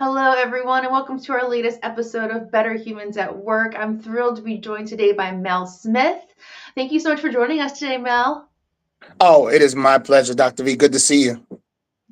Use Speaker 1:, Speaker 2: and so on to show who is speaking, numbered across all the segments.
Speaker 1: Hello, everyone, and welcome to our latest episode of Better Humans at Work. I'm thrilled to be joined today by Mel Smith. Thank you so much for joining us today, Mel.
Speaker 2: Oh, it is my pleasure, Dr. V. Good to see you.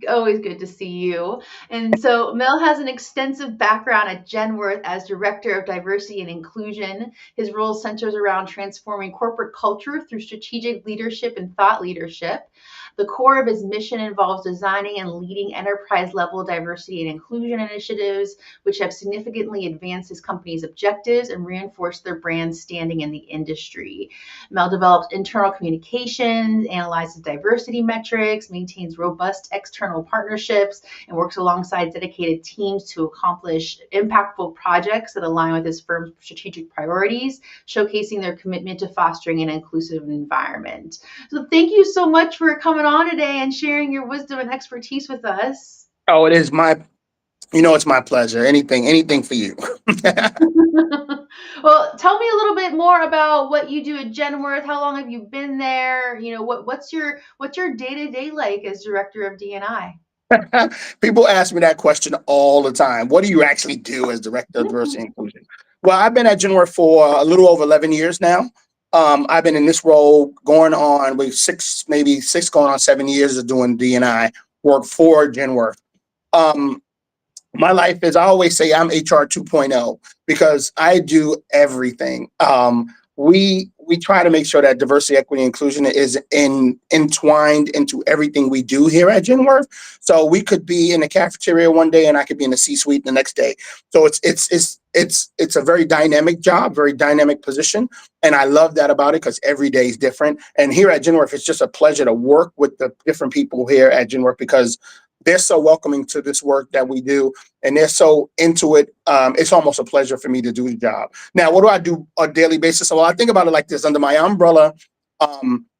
Speaker 1: Always good to see you. And so, Mel has an extensive background at Genworth as Director of Diversity and Inclusion. His role centers around transforming corporate culture through strategic leadership and thought leadership. The core of his mission involves designing and leading enterprise level diversity and inclusion initiatives, which have significantly advanced his company's objectives and reinforced their brand standing in the industry. Mel develops internal communications, analyzes diversity metrics, maintains robust external partnerships, and works alongside dedicated teams to accomplish impactful projects that align with his firm's strategic priorities, showcasing their commitment to fostering an inclusive environment. So, thank you so much for coming on today and sharing your wisdom and expertise with us.
Speaker 2: Oh, it is it's my pleasure. Anything for you.
Speaker 1: Well, tell me a little bit more about what you do at Genworth. How long have you been there? What's your day to day like as director of DNI?
Speaker 2: People ask me that question all the time. What do you actually do as Director of Diversity and Inclusion? Well, I've been at Genworth for a little over 11 years now. I've been in this role going on with maybe six, going on 7 years of doing DNI work for Genworth. Um, my life is, I always say I'm HR 2.0 because I do everything. We try to make sure that diversity, equity, inclusion is entwined into everything we do here at Genworth. So we could be in the cafeteria one day and I could be in the C-suite the next day. So it's a very dynamic job, very dynamic position, and I love that about it because every day is different. And here at Genworth, it's just a pleasure to work with the different people here at Genworth because they're so welcoming to this work that we do, and they're so into it. It's almost a pleasure for me to do the job. Now, what do I do on a daily basis? Well, I think about it like this: under my umbrella,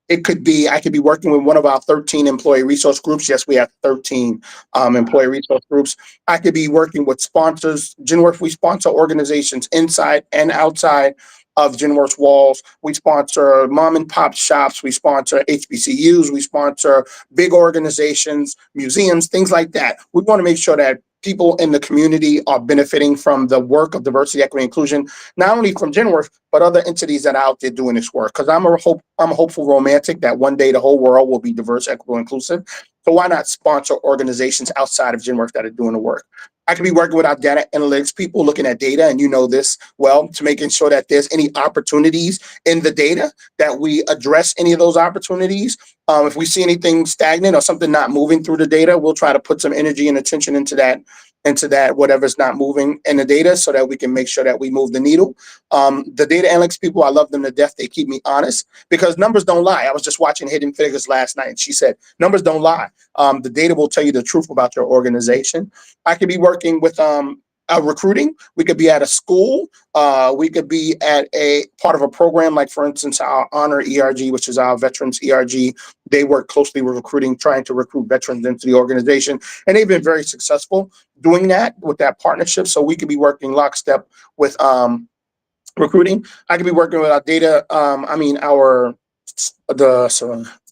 Speaker 2: it could be I could be working with one of our 13 employee resource groups. Yes, we have 13 employee resource groups. I could be working with sponsors. Genworth, we sponsor organizations inside and outside of Genworth's walls. We sponsor mom and pop shops. We sponsor HBCUs. We sponsor big organizations, museums, things like that. We want to make sure that people in the community are benefiting from the work of diversity, equity, inclusion, not only from Genworth, but other entities that are out there doing this work. Because I'm a hopeful romantic that one day the whole world will be diverse, equitable, inclusive. So why not sponsor organizations outside of Genworth that are doing the work? I could be working with our data analytics people looking at data, and you know this well, to making sure that there's any opportunities in the data that we address any of those opportunities. If we see anything stagnant or something not moving through the data, we'll try to put some energy and attention into that whatever's not moving in the data so that we can make sure that we move the needle. The data analytics people, I love them to death. They keep me honest because numbers don't lie. I was just watching Hidden Figures last night, and she said numbers don't lie. The data will tell you the truth about your organization. I could be working with recruiting. We could be at a school. We could be at a part of a program, like for instance, our Honor ERG, which is our Veterans ERG. They work closely with recruiting, trying to recruit veterans into the organization, and they've been very successful doing that with that partnership. So we could be working lockstep with recruiting. I could be working with our data. Our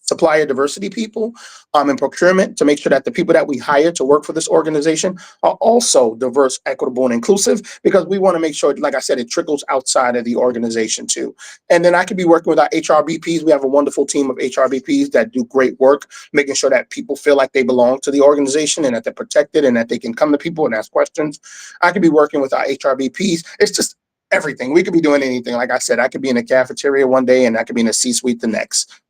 Speaker 2: supplier diversity people in procurement to make sure that the people that we hire to work for this organization are also diverse, equitable, and inclusive because we want to make sure, like I said, it trickles outside of the organization too. And then I could be working with our HRBPs. We have a wonderful team of HRBPs that do great work, making sure that people feel like they belong to the organization and that they're protected and that they can come to people and ask questions. I could be working with our HRBPs. It's just everything. We could be doing anything. Like I said, I could be in a cafeteria one day and I could be in a C-suite the next.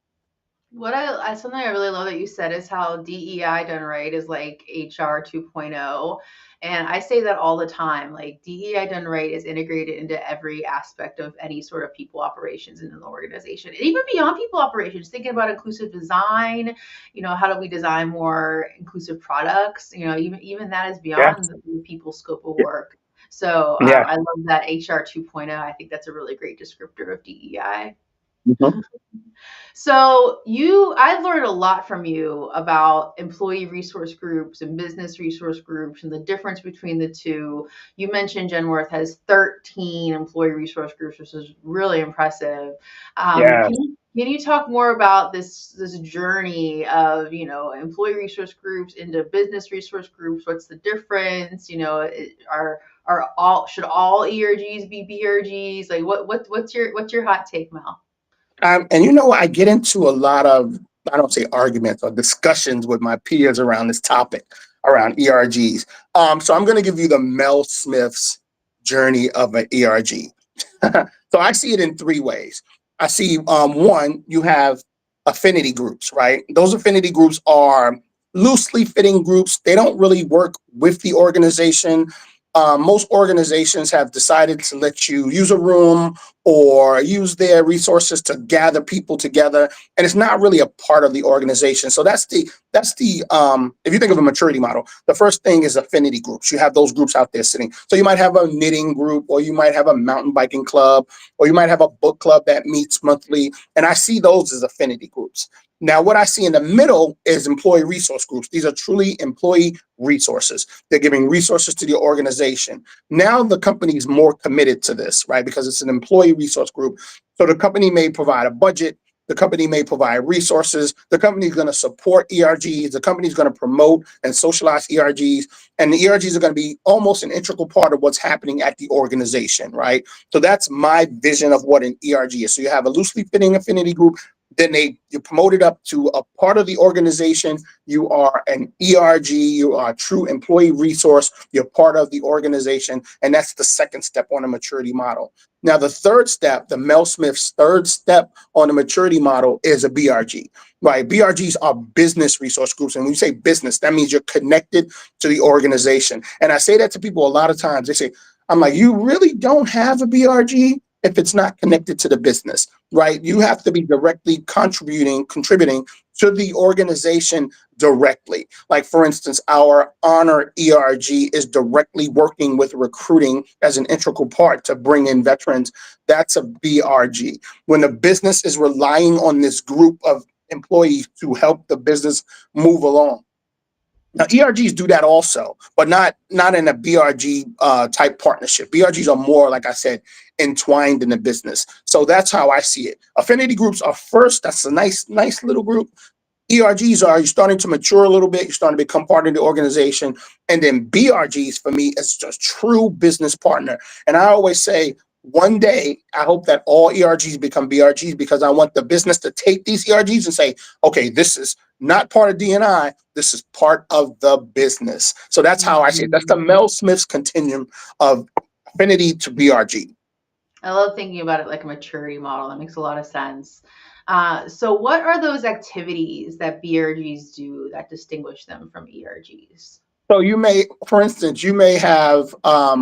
Speaker 1: Something I really love that you said is how DEI done right is like HR 2.0. And I say that all the time. Like DEI done right is integrated into every aspect of any sort of people operations in an organization. And even beyond people operations, thinking about inclusive design, how do we design more inclusive products? Even that is
Speaker 2: Yeah.
Speaker 1: beyond the people scope of work. So
Speaker 2: Yeah.
Speaker 1: I love that HR 2.0. I think that's a really great descriptor of DEI.
Speaker 2: Mhm.
Speaker 1: So I've learned a lot from you about employee resource groups and business resource groups and the difference between the two. You mentioned Genworth has 13 employee resource groups, which is really impressive.
Speaker 2: Yeah.
Speaker 1: Can you talk more about this journey of employee resource groups into business resource groups? What's the difference? Are all should all ERGs be BRGs? Like what's your hot take, Mel?
Speaker 2: And I get into a lot of, I don't say arguments or discussions with my peers around this topic, around ERGs. So I'm going to give you the Mel Smith's journey of an ERG. So I see it in three ways. I see, one, you have affinity groups, right? Those affinity groups are loosely fitting groups. They don't really work with the organization. Most organizations have decided to let you use a room or use their resources to gather people together, and it's not really a part of the organization. So that's the if you think of a maturity model, the first thing is affinity groups. You have those groups out there sitting. So you might have a knitting group, or you might have a mountain biking club, or you might have a book club that meets monthly, and I see those as affinity groups. Now, what I see in the middle is employee resource groups. These are truly employee resources. They're giving resources to the organization. Now the company is more committed to this, right? Because it's an employee resource group. So the company may provide a budget. The company may provide resources. The company is going to support ERGs. The company is going to promote and socialize ERGs. And the ERGs are going to be almost an integral part of what's happening at the organization, right? So that's my vision of what an ERG is. So you have a loosely fitting affinity group. Then you promote it up to a part of the organization. You are an ERG. You are a true employee resource. You're part of the organization. And that's the second step on a maturity model. Now, the third step, the Mel Smith's third step on the maturity model is a BRG, right? BRGs are business resource groups. And when you say business, that means you're connected to the organization. And I say that to people a lot of times. They say, I'm like, you really don't have a BRG if it's not connected to the business, right? You have to be directly contributing to the organization directly. Like, for instance, our honor ERG is directly working with recruiting as an integral part to bring in veterans. That's a BRG. When the business is relying on this group of employees to help the business move along. Now, ERGs do that also, but not in a BRG type partnership. BRGs are more, like I said, entwined in the business. So that's how I see it. Affinity groups are first. That's a nice little group. ERGs are, you're starting to mature a little bit, you're starting to become part of the organization. And then BRGs for me is just true business partner. And I always say, one day, I hope that all ERGs become BRGs, because I want the business to take these ERGs and say, okay, this is not part of DNI, this is part of the business. So that's how I see it. That's the Mel Smith's continuum of affinity to BRG.
Speaker 1: I love thinking about it like a maturity model. That makes a lot of sense. So, what are those activities that BRGs do that distinguish them from ERGs?
Speaker 2: So you may, for instance, you may have a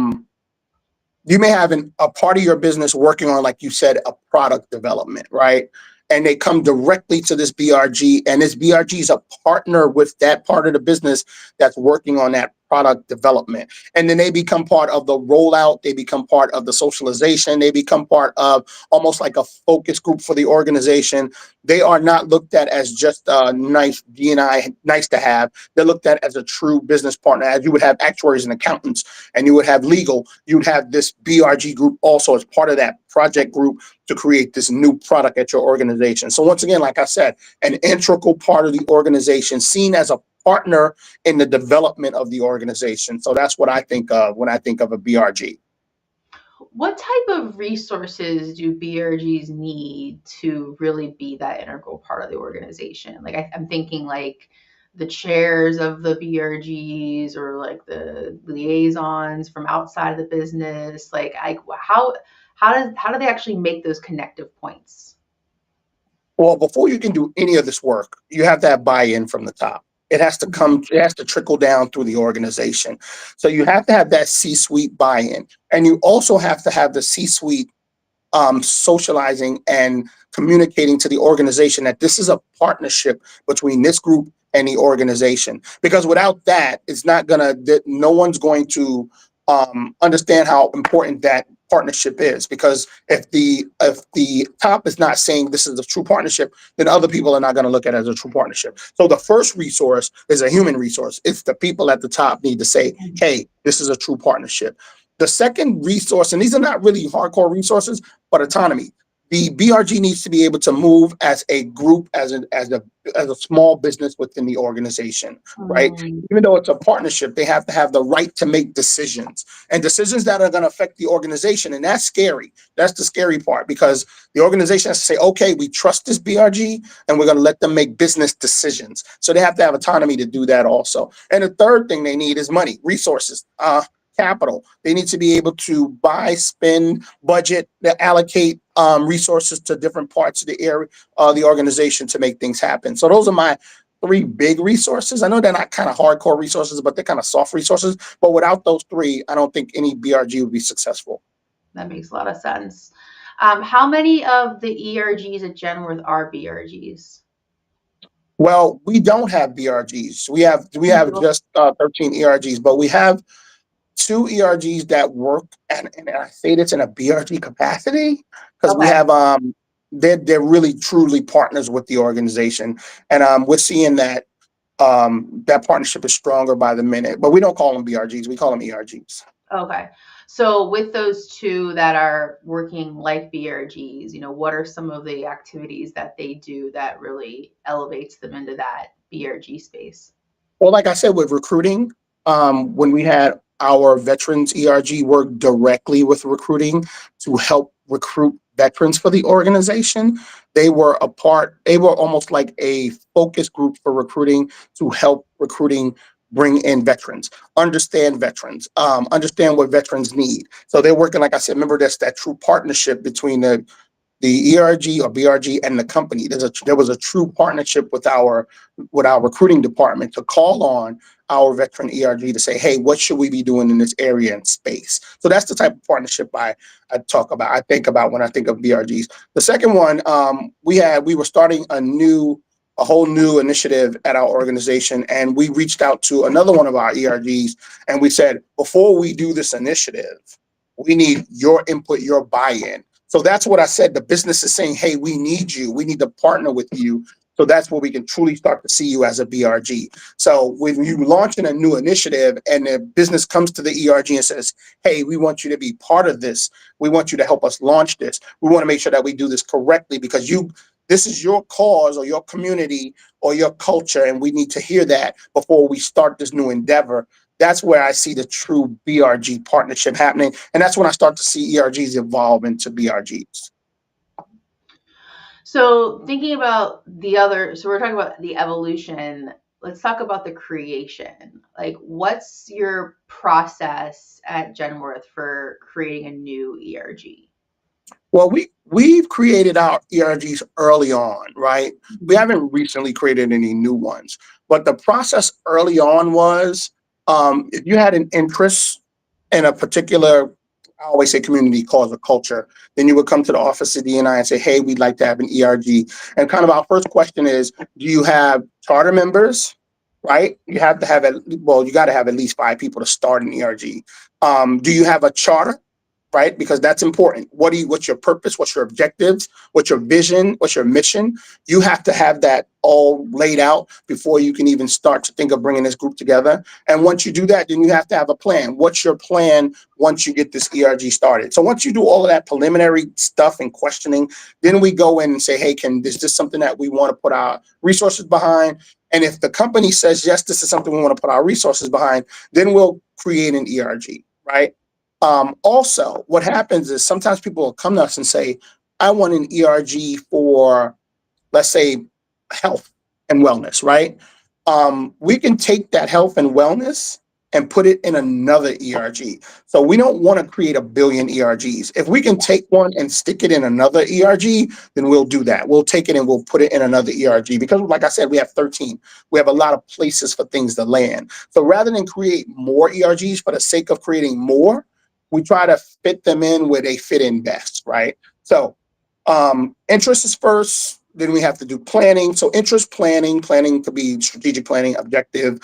Speaker 2: part of your business working on, like you said, a product development, right? And they come directly to this BRG, and this BRG is a partner with that part of the business that's working on that product development. And then they become part of the rollout, they become part of the socialization, they become part of almost like a focus group for the organization. They are not looked at as just a nice DNI, nice to have. They're looked at as a true business partner, as you would have actuaries and accountants, and you would have legal. You'd have this BRG group also as part of that project group to create this new product at your organization. So once again, like I said, an integral part of the organization, seen as a partner in the development of the organization. So that's what I think of when I think of a BRG.
Speaker 1: What type of resources do BRGs need to really be that integral part of the organization? Like, I'm thinking like the chairs of the BRGs or like the liaisons from outside of the business. Like, how do they actually make those connective points?
Speaker 2: Well, before you can do any of this work, you have to have buy-in from the top. It has to trickle down through the organization. So you have to have that C-suite buy-in. And you also have to have the C-suite socializing and communicating to the organization that this is a partnership between this group and the organization. Because without that, it's not gonna, no one's going to understand how important that partnership is, because if the top is not saying this is a true partnership, then other people are not going to look at it as a true partnership. So the first resource is a human resource. It's the people at the top need to say, hey, this is a true partnership. The second resource, and these are not really hardcore resources, but autonomy. The BRG needs to be able to move as a group, as a small business within the organization, right?
Speaker 1: Mm,
Speaker 2: Even though it's a partnership, they have to have the right to make decisions, and decisions that are going to affect the organization. And that's scary. That's the scary part, because the organization has to say, okay, we trust this BRG and we're going to let them make business decisions. So they have to have autonomy to do that also. And the third thing they need is money, resources, capital. They need to be able to buy, spend, budget, allocate resources to different parts of the area, the organization, to make things happen. So those are my three big resources. I know they're not kind of hardcore resources, but they're kind of soft resources. But without those three, I don't think any BRG would be successful.
Speaker 1: that makes a lot of sense. How many of the ERGs at Genworth are BRGs?
Speaker 2: Well, we don't have BRGs. We have just 13 ERGs, but we have two ERGs that work, and I say this in a BRG capacity because we
Speaker 1: Okay.
Speaker 2: have they're really truly partners with the organization, and we're seeing that that partnership is stronger by the minute. But we don't call them BRGs; we call them ERGs.
Speaker 1: Okay. So with those two that are working like BRGs, what are some of the activities that they do that really elevates them into that BRG space?
Speaker 2: Well, like I said, with recruiting, when we had our veterans ERG work directly with recruiting to help recruit veterans for the organization, they were almost like a focus group for recruiting to help recruiting bring in veterans, understand what veterans need. So they're working, like I said, remember that's that true partnership between the ERG or BRG and the company. There was a true partnership with our recruiting department to call on our veteran ERG to say, hey, what should we be doing in this area and space? So that's the type of partnership I talk about. I think about when I think of BRGs. The second one, we were starting a whole new initiative at our organization, and we reached out to another one of our ERGs, and we said, before we do this initiative, we need your input, your buy-in. So that's what I said. The business is saying, hey, we need you. We need to partner with you. So that's where we can truly start to see you as a BRG. So when you launch in a new initiative and the business comes to the ERG and says, hey, we want you to be part of this. We want you to help us launch this. We want to make sure that we do this correctly because this is your cause or your community or your culture. And we need to hear that before we start this new endeavor. That's where I see the true BRG partnership happening. And that's when I start to see ERGs evolve into BRGs.
Speaker 1: So thinking about so we're talking about the evolution. Let's talk about the creation. Like, what's your process at Genworth for creating a new ERG?
Speaker 2: Well, we've created our ERGs early on, right? We
Speaker 1: Mhm.
Speaker 2: haven't recently created any new ones, but the process early on was if you had an interest in a particular, I always say community cause or culture, then you would come to the office of DNI and say, hey, we'd like to have an ERG. And kind of our first question is, do you have charter members? Right? You have to have you got to have at least 5 people to start an ERG. Do you have a charter? Right? Because that's important. What's your purpose? What's your objectives? What's your vision? What's your mission? You have to have that all laid out before you can even start to think of bringing this group together. And once you do that, then you have to have a plan. What's your plan once you get this ERG started? So once you do all of that preliminary stuff and questioning, then we go in and say, hey, is this something that we want to put our resources behind? And if the company says, yes, this is something we want to put our resources behind, then we'll create an ERG, right? Also, what happens is sometimes people will come to us and say, I want an ERG for, let's say, health and wellness, right? We can take that health and wellness and put it in another ERG. So we don't want to create a billion ERGs. If we can take one and stick it in another ERG, then we'll do that. We'll take it and we'll put it in another ERG because, like I said, we have 13. We have a lot of places for things to land. So rather than create more ERGs for the sake of creating more, we try to fit them in where they fit in best, right? So interest is first, then we have to do planning. So interest planning could be strategic planning, objective,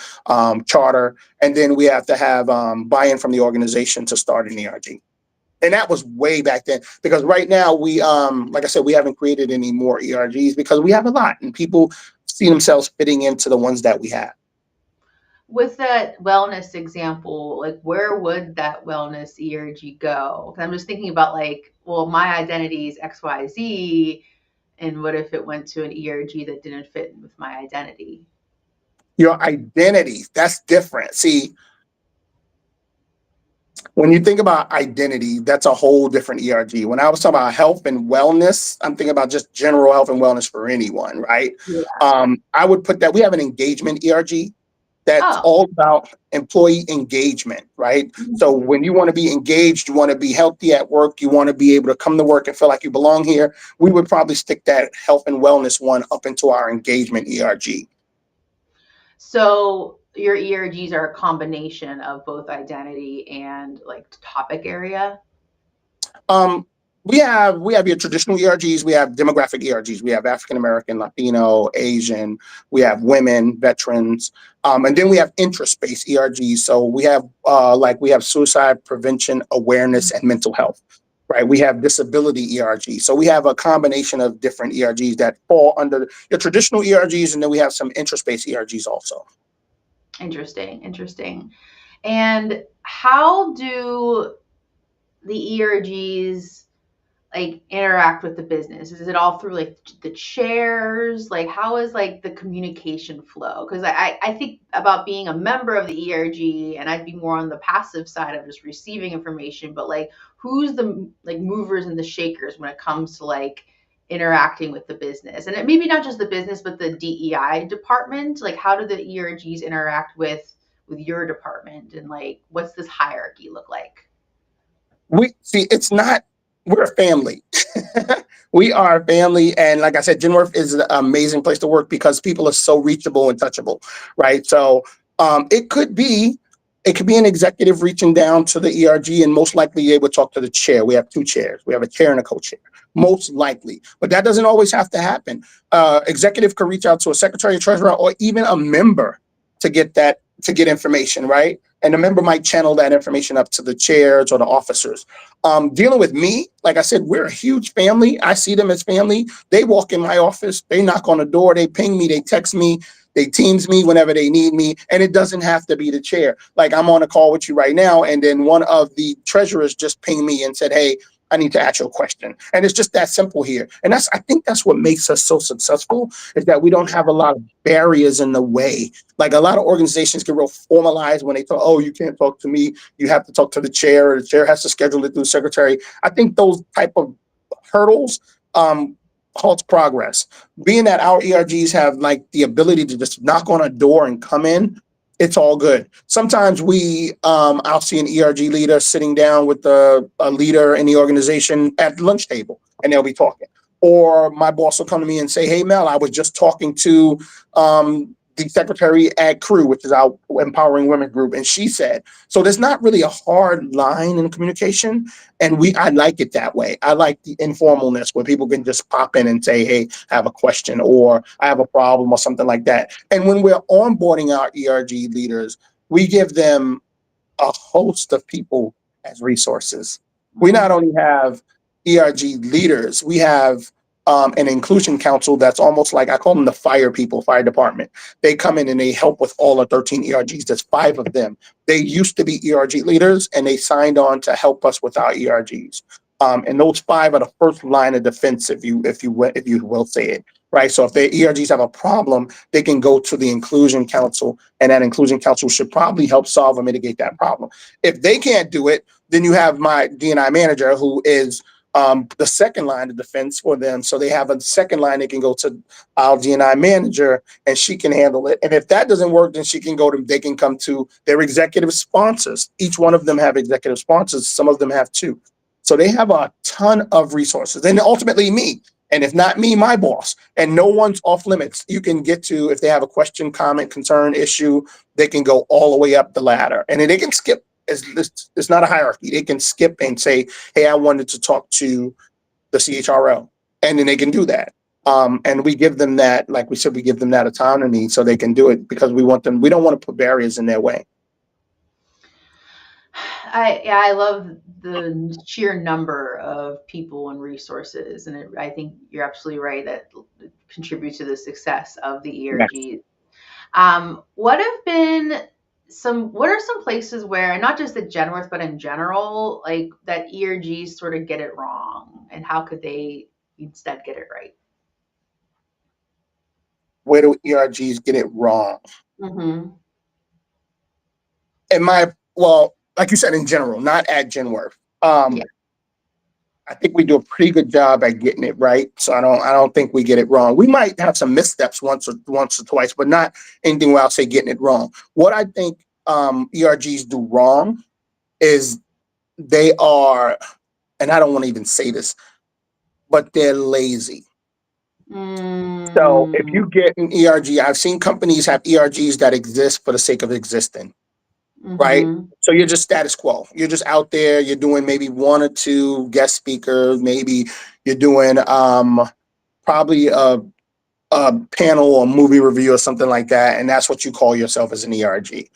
Speaker 2: charter, and then we have to have buy-in from the organization to start an ERG. And that was way back then, because right now we, like I said, we haven't created any more ERGs because we have a lot and people see themselves fitting into the ones that we have.
Speaker 1: With that wellness example, like where would that wellness ERG go? 'Cause I'm just thinking about like, well, my identity is XYZ, and what if it went to an ERG that didn't fit with my identity?
Speaker 2: Your identity, that's different. See, when you think about identity, that's a whole different ERG. When I was talking about health and wellness, I'm thinking about just general health and wellness for anyone, right?
Speaker 1: Yeah.
Speaker 2: I would put that we have an engagement ERG that's
Speaker 1: Oh.
Speaker 2: all about employee engagement, right? So
Speaker 1: Mhm.
Speaker 2: when you want to be engaged, you want to be healthy at work, you want to be able to come to work and feel like you belong here, we would probably stick that health and wellness one up into our engagement ERG.
Speaker 1: So your ERGs are a combination of both identity and like topic area.
Speaker 2: Um, we have your traditional ERGs, we have demographic ERGs, we have African American, Latino, Asian, we have women, veterans, and then we have interest-based ERGs. So we have suicide prevention, awareness, and mental health. Right, we have disability ERG. So we have a combination of different ERGs that fall under your traditional ERGs, and then we have some interest-based ERGs also.
Speaker 1: Interesting, interesting. And how do the ERGs like interact with the business? Is it all through like the chairs? Like how is like the communication flow? Because I think about being a member of the ERG and I'd be more on the passive side of just receiving information, but like who's the like movers and the shakers when it comes to like interacting with the business? And it maybe not just the business, but the DEI department. Like how do the ERGs interact with your department and like what's this hierarchy look like?
Speaker 2: We see it's not, we're a family. We are a family, and like I said, Genworth is an amazing place to work because people are so reachable and touchable, right? So it could be, it could be an executive reaching down to the ERG, and most likely they would talk to the chair. We have two chairs. We have a chair and a co-chair, most likely, but that doesn't always have to happen. Executive could reach out to a secretary, treasurer, or even a member to get information, right? And the member might channel that information up to the chairs or the officers. Dealing with me, like I said, we're a huge family. I see them as family. They walk in my office, they knock on the door, they ping me, they text me, they teams me whenever they need me. And it doesn't have to be the chair. Like I'm on a call with you right now, and then one of the treasurers just pinged me and said, hey, I need to ask you a question. And it's just that simple here. And I think that's what makes us so successful, is that we don't have a lot of barriers in the way. Like a lot of organizations get real formalized when they talk, oh, you can't talk to me, you have to talk to the chair, or the chair has to schedule it through the secretary. I think those type of hurdles halts progress. Being that our ERGs have like the ability to just knock on a door and come in, it's all good. Sometimes I'll see an ERG leader sitting down with a leader in the organization at the lunch table, and they'll be talking. Or my boss will come to me and say, hey, Mel, I was just talking to the secretary at Crew, which is our Empowering Women group, and she said, so there's not really a hard line in communication, and I like it that way. I like the informalness where people can just pop in and say, hey, I have a question, or I have a problem, or something like that. And when we're onboarding our ERG leaders, we give them a host of people as resources. We not only have ERG leaders, we have an inclusion council that's almost like, I call them the fire people, fire department. They come in and they help with all the 13 ERGs. There's 5 of them. They used to be ERG leaders, and they signed on to help us with our ERGs. And those 5 are the first line of defense, if you will say it, right? So if their ERGs have a problem, they can go to the inclusion council, and that inclusion council should probably help solve or mitigate that problem. If they can't do it, then you have my D&I manager, who is the second line of defense for them. So they have a second line, they can go to our D&I manager, and she can handle it. And if that doesn't work, then they can come to their executive sponsors. Each one of them have executive sponsors. Some of them have 2. So they have a ton of resources, and ultimately me. And if not me, my boss. And no one's off limits. You can get to, if they have a question, comment, concern, issue, they can go all the way up the ladder. And then they can skip. It's not a hierarchy. They can skip and say, hey, I wanted to talk to the CHRO. And then they can do that. And we give them that, like we said, we give them that autonomy so they can do it, because we don't want to put barriers in their way.
Speaker 1: I love the sheer number of people and resources, and I think you're absolutely right that it contributes to the success of the
Speaker 2: Yes.
Speaker 1: ERG. What have been what are some places where, not just at Genworth, but in general, like that ERGs sort of get it wrong, and how could they instead get it right?
Speaker 2: Where do ERGs get it wrong?
Speaker 1: Mm-hmm.
Speaker 2: In my, well, like you said, in general, not at Genworth.
Speaker 1: Yeah.
Speaker 2: I think we do a pretty good job at getting it right. So I don't think we get it wrong. We might have some missteps once or twice, but not anything where I'll say getting it wrong. What I think ERGs do wrong is they are, and I don't want to even say this, but they're lazy. So if
Speaker 1: Mm,
Speaker 2: you get an ERG, I've seen companies have ERGs that exist for the sake of existing, right?
Speaker 1: mm-hmm.
Speaker 2: So you're just status quo. You're just out there. You're doing maybe one or two guest speakers. Maybe you're doing probably a panel or movie review or something like that, and that's what you call yourself as an ERG.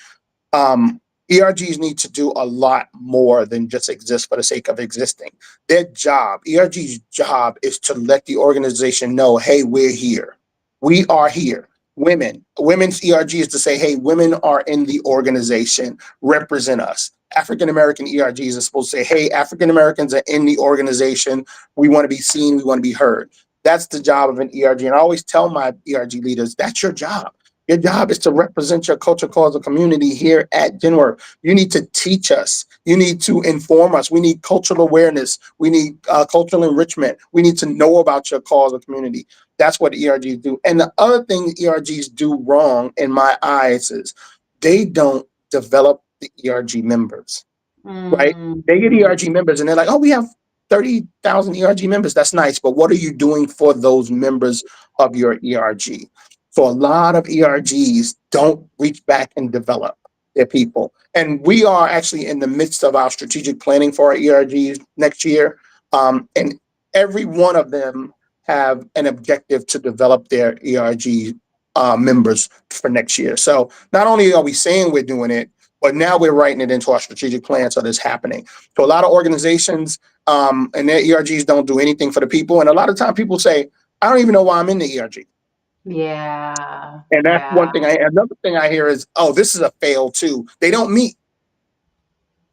Speaker 2: Um, ERGs need to do a lot more than just exist for the sake of existing. Their job, ERG's job, is to let the organization know, hey, we're here. We are here. Women's ERG is to say, hey, women are in the organization, represent us. African American ERGs are supposed to say, hey, African Americans are in the organization. We want to be seen. We want to be heard. That's the job of an ERG. And I always tell my ERG leaders, that's your job. Your job is to represent your culture, cause, or community here at Genworth. You need to teach us. You need to inform us. We need cultural awareness. We need cultural enrichment. We need to know about your cause or community. That's what ERGs do. And the other thing ERGs do wrong, in my eyes, is they don't develop the ERG members, right? They get
Speaker 1: Mm-hmm.
Speaker 2: ERG members and they're like, oh, we have 30,000 ERG members. That's nice. But what are you doing for those members of your ERG? So a lot of ERGs don't reach back and develop their people. And we are actually in the midst of our strategic planning for our ERGs next year. And every one of them have an objective to develop their ERG members for next year. So not only are we saying we're doing it, but now we're writing it into our strategic plan, so this happening. So a lot of organizations and their ERGs don't do anything for the people, and a lot of time people say, "I don't even know why I'm in the ERG."
Speaker 1: Yeah.
Speaker 2: And that's
Speaker 1: Yeah.
Speaker 2: one thing. Another thing I hear is, "Oh, this is a fail too. They don't meet."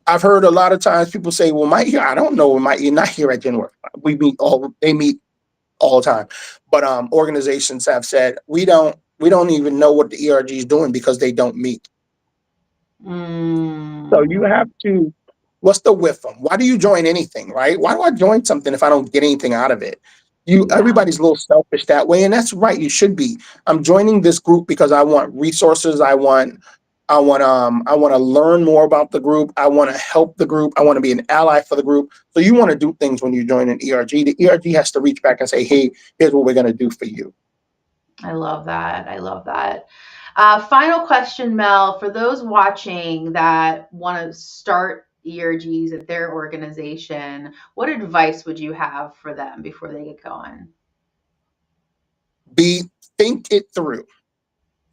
Speaker 2: I've heard a lot of times people say, "Well, my here, I don't know, my you're not here at Genworth. We meet all they meet all the time." But organizations have said we don't even know what the ERG is doing because they don't meet. So you
Speaker 1: Mm,
Speaker 2: have to, what's the with them? Why do you join anything, right? Why do I join something if I don't get anything out of it?
Speaker 1: yeah.
Speaker 2: Everybody's a little selfish that way, and that's right. You should be. I'm joining this group because I want resources. I want to learn more about the group. I want to help the group. I want to be an ally for the group. So you want to do things when you join an ERG. The ERG has to reach back and say, hey, here's what we're going to do for you.
Speaker 1: I love that. I love that. Final question, Mel, for those watching that want to start ERGs at their organization, what advice would you have for them before they get going?
Speaker 2: Be Think it through.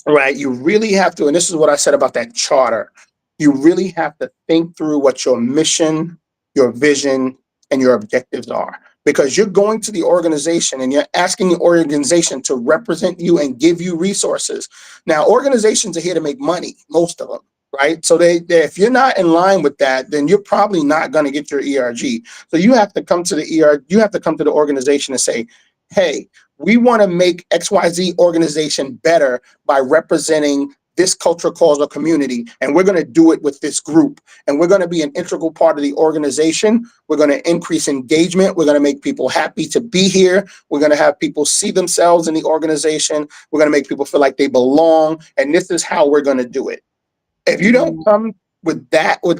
Speaker 2: Right? You really have to, and this is what I said about that charter. You really have to think through what your mission, your vision, and your objectives are. Because you're going to the organization and you're asking the organization to represent you and give you resources. Now, organizations are here to make money, most of them, right? So if you're not in line with that, then you're probably not going to get your ERG. So you have to come to you have to come to the organization and say, hey, we want to make XYZ organization better by representing this cultural cause or community, and we're going to do it with this group, and we're going to be an integral part of the organization. We're going to increase engagement. We're going to make people happy to be here. We're going to have people see themselves in the organization. We're going to make people feel like they belong, and this is how we're going to do it. If you don't
Speaker 1: Mm,
Speaker 2: come with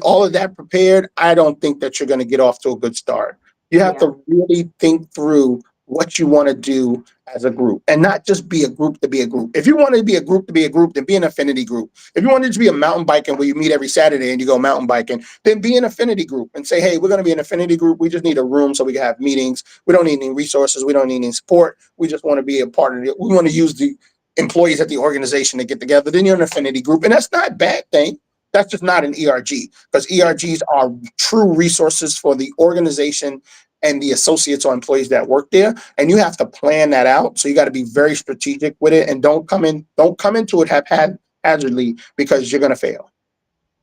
Speaker 2: all of that prepared, I don't think that you're going to get off to a good start. You have
Speaker 1: yeah.
Speaker 2: to really think through what you want to do as a group and not just be a group to be a group. If you want to be a group to be a group, then be an affinity group. If you wanted to be a mountain biking where you meet every Saturday and you go mountain biking, then be an affinity group and say, hey, we're going to be an affinity group. We just need a room so we can have meetings. We don't need any resources. We don't need any support. We just want to be a part of it. We want to use the employees at the organization to get together. Then you're an affinity group. And that's not a bad thing. That's just not an ERG, because
Speaker 1: Yeah.
Speaker 2: ERGs are true resources for the organization and the associates or employees that work there. And you have to plan that out. So you got to be very strategic with it, and don't come into it haphazardly, because you're going to fail.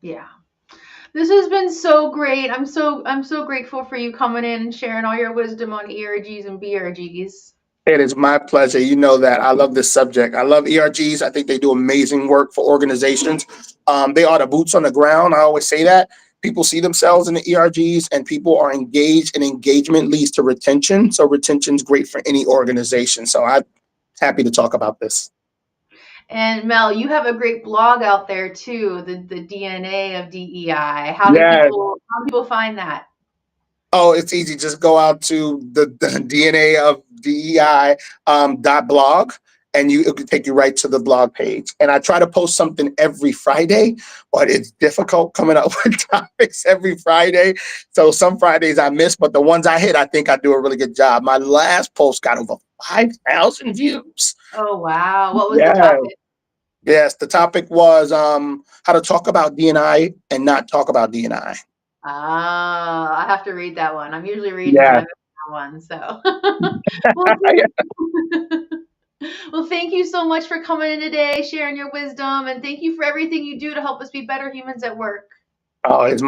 Speaker 1: Yeah. This has been so great. I'm so grateful for you coming in and sharing all your wisdom on ERGs and BRGs.
Speaker 2: It is my pleasure. You know that I love this subject. I love ERGs. I think they do amazing work for organizations. They are the boots on the ground. I always say that. People see themselves in the ERGs, and people are engaged, and engagement leads to retention. So retention is great for any organization. So I'm happy to talk about this.
Speaker 1: And Mel, you have a great blog out there too, the DNA of DEI.
Speaker 2: Yeah.
Speaker 1: How do people find that?
Speaker 2: Oh, it's easy. Just go out to the DNA of DEI dot blog, and it can take you right to the blog page. And I try to post something every Friday, but it's difficult coming up with topics every Friday. So some Fridays I miss, but the ones I hit, I think I do a really good job. My last post got over 5,000 views.
Speaker 1: Oh wow. What was the
Speaker 2: Yeah.
Speaker 1: topic?
Speaker 2: Yes, the topic was how to talk about DNI and not talk about DNI.
Speaker 1: Ah, I have to read that one. I'm usually reading when
Speaker 2: Yeah.
Speaker 1: I'm in that one. So, well, well, thank you so much for coming in today, sharing your wisdom, and thank you for everything you do to help us be better humans at work.
Speaker 2: Oh, it's